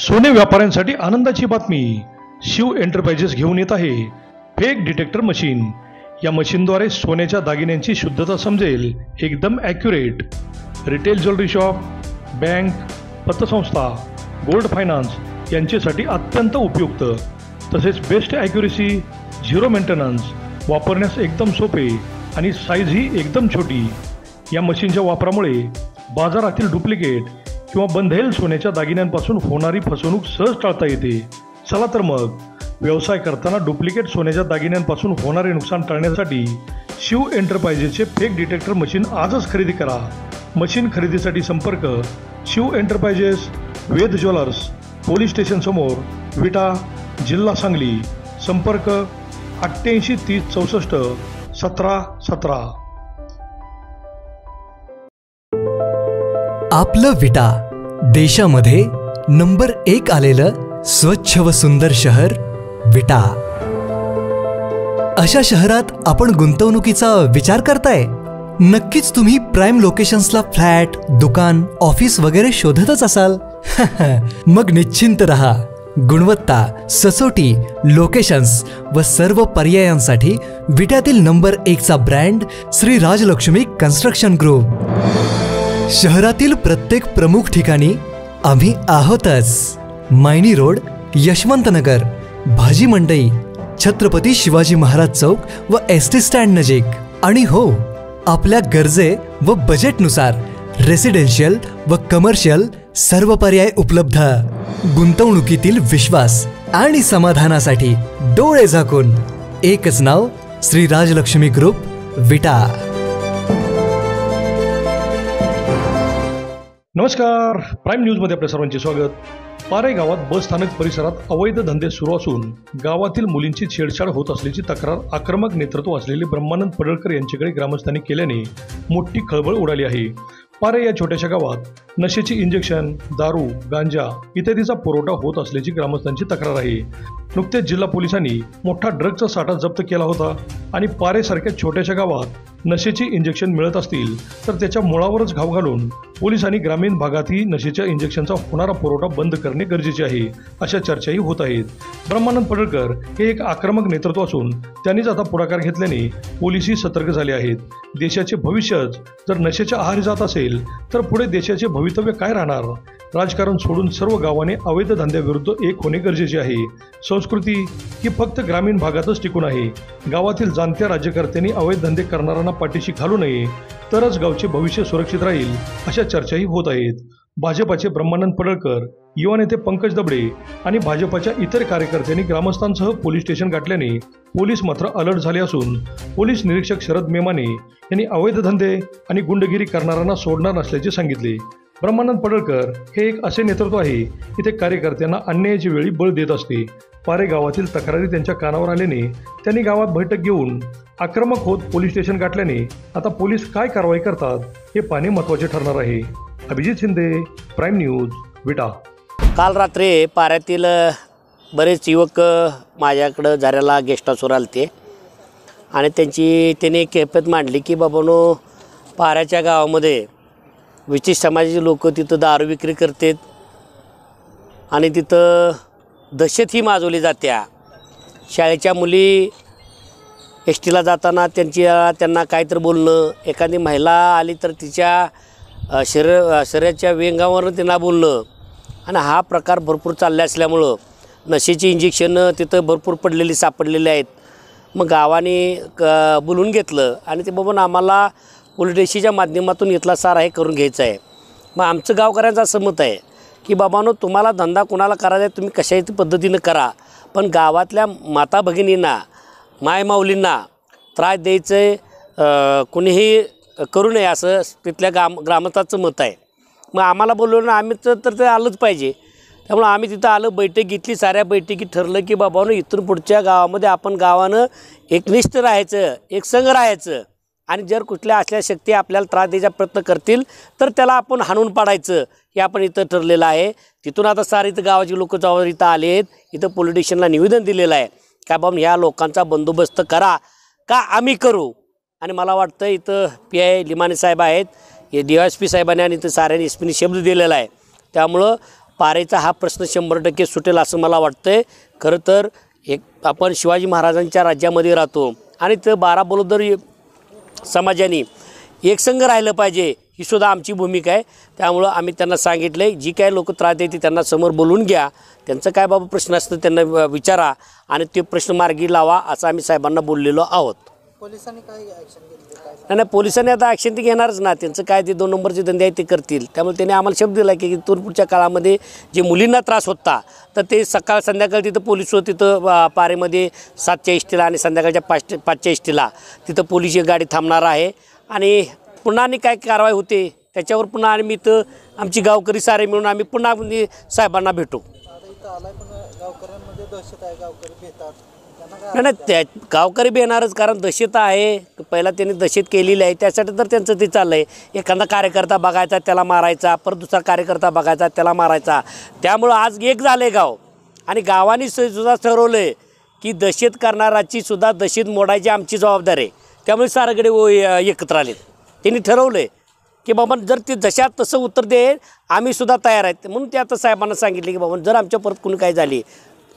सोने व्यापाऱ्यांसाठी आनंदाची बातमी. शिव एंटरप्राइजेस घेऊन येत आहे फेक डिटेक्टर मशीन. या मशीनद्वारे सोन्याच्या दागिन्यांची शुद्धता समजेल, एकदम accurate. Retail jewellery shop, bank, पतसंस्था, गोल्ड फायनान्स यांच्यासाठी अत्यंत उपयुक्त. तसेच बेस्ट ॲक्युरेसी, झिरो मेंटेनन्स, वापरण्यास एकदम सोपे आणि साईजही एकदम छोटी. या मशीनच्या वापरामुळे बाजारातील डुप्लिकेट किंवा बंधेल सोन्याच्या दागिन्यांपासून होणारी फसवणूक सहज टाळता येते. चला तर मग व्यवसाय करताना डुप्लिकेट सोन्याच्या दागिन्यांपासून होणारे नुकसान टाळण्यासाठी शिव एंटरप्राइजेसचे फेक डिटेक्टर मशीन आजच खरेदी करा. मशीन खरेदीसाठी संपर्क शिव एंटरप्राइजेस, वेद ज्वेलर्स, पोलीस स्टेशन समोर, विटा, जिल्हा सांगली. संपर्क 88 30 64 17 17. आपलं विटा, देशामध्ये नंबर 1 आलेलं स्वच्छ व सुंदर शहर विटा. अशा शहरात आपण गुंतवणुकीचा विचार करताय? नक्कीच तुम्ही प्राइम लोकेशन्सला फ्लॅट, दुकान, ऑफिस वगैरे शोधतच असाल. मग निश्चिंत रहा. गुणवत्ता, सचोटी, लोकेशन्स व सर्व पर्यायांसाठी विट्यातील नंबर 1 चा brand Shri Rajalakshmi construction group. शहरातील प्रत्येक प्रमुख ठिकाणी आम्ही आहोतच. मायनी रोड, यशवंतनगर, भाजी मंडई, छत्रपती शिवाजी महाराज चौक व एसटी स्टँड नजीक. आणि हो, आपल्या गरजे व बजेटनुसार रेसिडेन्शियल व कमर्शियल सर्व पर्याय उपलब्ध. गुंतवणुकीतील विश्वास आणि समाधानासाठी डोळे झाकून एकच नाव, श्री राजलक्ष्मी ग्रुप, विटा. नमस्कार, प्राईम न्यूजमध्ये आपल्या सर्वांचे स्वागत. पारे गावात बस स्थानक परिसरात अवैध धंदे सुरू असून गावातील मुलींची छेडछाड होत असल्याची तक्रार आक्रमक नेतृत्व असलेले ब्रह्मानंद पडळकर यांच्याकडे ग्रामस्थांनी केल्याने मोठी खळबळ उडाली आहे. पारे या छोट्याशा गावात नशेची इंजेक्शन, दारू, गांजा इत्यादीचा पुरवठा होत असल्याची ग्रामस्थांची तक्रार आहे. नुकतेच जिल्हा पोलिसांनी मोठा ड्रग्जचा साठा जप्त केला होता आणि पारेसारख्या छोट्याशा गावात नशेची इंजेक्शन मिळत असतील तर त्याच्या मुळावरच घाव घालून पोलिसांनी ग्रामीण भागातही नशेच्या इंजेक्शनचा होणारा पुरवठा बंद करणे गरजेचे आहे, अशा चर्चाही होत आहेत. ब्रह्मानंद पडळकर हे एक आक्रमक नेतृत्व असून त्यांनीच आता पुढाकार घेतल्याने पोलिसही सतर्क झाले आहेत. देशाचे भविष्यच जर नशेच्या आहारी जात असेल तर पुढे देशाचे भवितव्य काय राहणार? राजकारण सोडून सर्व गावाने अवैध धंद्याविरुद्ध एक होणे गरजेचे आहे. संस्कृती ही फक्त ग्रामीण भागातच टिकून आहे. गावातील जाणत्या राज्यकर्त्यांनी अवैध धंदे करणाऱ्यांना पाठीशी घालू नये, तरच गावचे भविष्य सुरक्षित राहील, अशा चर्चाही होत आहेत. भाजपाचे ब्रह्मानंद पडळकर, युवा नेते पंकज दबडे आणि भाजपाच्या इतर कार्यकर्त्यांनी ग्रामस्थांसह पोलीस स्टेशन गाठल्याने पोलीस मात्र अलर्ट झाले असून पोलीस निरीक्षक शरद मेमाने यांनी अवैध धंदे आणि गुंडगिरी करणाऱ्यांना सोडणार नसल्याचे सांगितले. ब्रह्मानंद पडळकर हे एक असे नेतृत्व आहे की ते कार्यकर्त्यांना अन्यायाची वेळी बळ देत असते. पारे गावातील तक्रारी त्यांच्या कानावर आल्याने त्यांनी गावात बैठक घेऊन आक्रमक होत पोलीस स्टेशन गाठल्याने आता पोलीस काय कारवाई करतात हे पाहणे महत्त्वाचे ठरणार आहे. अभिजित शिंदे, प्राईम न्यूज, विटा. काल रात्री पाऱ्यातील बरेच युवक माझ्याकडं झऱ्याला गेस्ट हाऊसवर आलते आणि त्यांनी एक कैफियत मांडली की बाबांनो, पाऱ्याच्या गावामध्ये विशिष्ट समाजाचे लोक तिथं दारू विक्री करतात आणि तिथं दहशतही माजवली जात्या. शाळेच्या मुली एस टीला जाताना त्यांना काहीतरी बोलणं, एखादी महिला आली तर तिच्या शरीराच्या व्यंगावर त्यांना बोलणं, आणि हा प्रकार भरपूर चालले असल्यामुळं नशेची इंजेक्शनं तिथं भरपूर सापडलेले आहेत. मग गावाने बोलून घेतलं आणि ते बाबा आम्हाला पोलीस स्टेशनच्या माध्यमातून इथला सारा हे करून घ्यायचं आहे. मग आमचं गावकऱ्यांचं असं मत आहे की बाबांनो, तुम्हाला धंदा कुणाला करायचा आहे तुम्ही कशाही पद्धतीनं करा, पण गावातल्या माता भगिनींना, मायमाऊलींना त्रास द्यायचं आहे कुणीही करू नये, असं तिथल्या ग्रामस्थांचं मत आहे. मग आम्हाला बोलवलं ना, आम्ही तर ते आलंच पाहिजे. त्यामुळे आम्ही तिथं आलं, बैठक घेतली. साऱ्या बैठकीत ठरलं की बाबांनो, इथून पुढच्या गावामध्ये आपण गावानं एकनिष्ठ राहायचं, एक संघ राहायचं, आणि जर कुठल्या असल्या शक्ती आपल्याला त्रास द्यायचा प्रयत्न करतील तर त्याला आपण हाणून पाडायचं, हे आपण इथं ठरलेलं आहे. तिथून आता सारे इथं गावाची लोक जवळ इथं आले आहेत. इथं पोलीस स्टेशनला निवेदन दिलेलं आहे का बाबा ह्या लोकांचा बंदोबस्त करा, का आम्ही करू. आणि मला वाटतं इथं PI लिमाने साहेब आहेत, हे DSP साहेबांनी आणि इथं साऱ्यांनी SP शब्द दिलेला आहे. त्यामुळं पारेचा हा प्रश्न 100% सुटेल असं मला वाटतंय. खरं तर आपण शिवाजी महाराजांच्या राज्यामध्ये राहतो आणि ते 12 बलुदर समाजाने एकसंघ राहिलं पाहिजे ही सुद्धा आमची भूमिका आहे. त्यामुळं आम्ही त्यांना सांगितलं आहे, जी काय लोक त्रास देते त्यांना समोर बोलून घ्या, त्यांचं काय बाबा प्रश्न असतं त्यांना विचारा आणि ते प्रश्न मार्गी लावा असं आम्ही साहेबांना बोललेलो आहोत. पोलिसांनी काय ॲक्शन घेतली? नाही, पोलिसांनी आता ॲक्शन ते घेणारच ना. त्यांचं काय ते 2 नंबरचे धंदे आहेत ते करतील. त्यामुळे त्यांनी आम्हाला शब्द दिला की इथून पुढच्या काळामध्ये जे मुलींना त्रास होता तर ते सकाळ संध्याकाळ तिथं पोलीस तिथं पारेमध्ये 7च्या इष्टीला आणि संध्याकाळच्या 5च्या इष्टीला तिथं पोलीसची गाडी थांबणार आहे आणि पुन्हा आणि काय कारवाई होते त्याच्यावर पुन्हा आम्ही इथं आमची गावकरी सारे मिळून आम्ही पुन्हा साहेबांना भेटू. आता इथं आलाय पण गावकऱ्यांमध्ये दहशत आहे, गावकरी भेटतात त्यांना काय? नाही नाही, त्या गावकरी बी येणारच, कारण दहशत आहे. पहिला त्यांनी दहशत केलेली आहे, त्यासाठी तर त्यांचं ते चाललं आहे. एखादा कार्यकर्ता बघायचा त्याला मारायचा, परत दुसरा कार्यकर्ता बघायचा त्याला मारायचा. त्यामुळं आज एक झालं आहे गाव आणि गावाने सुद्धा ठरवलं आहे की दहशत करणाराची सुद्धा दहशत मोडायची आमची जबाबदारी आहे. त्यामुळे सारगडे एकत्र आलेत. त्यांनी ठरवलं आहे की बाबा जर ते जशात तसं उत्तर दे आम्ही सुद्धा तयार आहेत. म्हणून ते आता साहेबांना सांगितले की बाबा जर आमच्या परत कोणी काही झाली,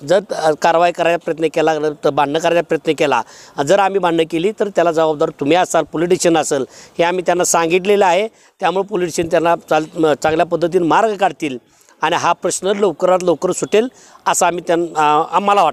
जर कारवाई करायचा प्रयत्न केला तर भांडणं करायचा प्रयत्न केला, जर आम्ही भांडणं केली तर त्याला जबाबदार तुम्ही असाल, पोलीस स्टेशन असेल, हे आम्ही त्यांना सांगितलेलं आहे. त्यामुळे पोलीस स्टेशन त्यांना चांगल्या पद्धतीने मार्ग काढतील आणि हा प्रश्न लवकरात लवकर सुटेल असं आम्हाला वाटतं.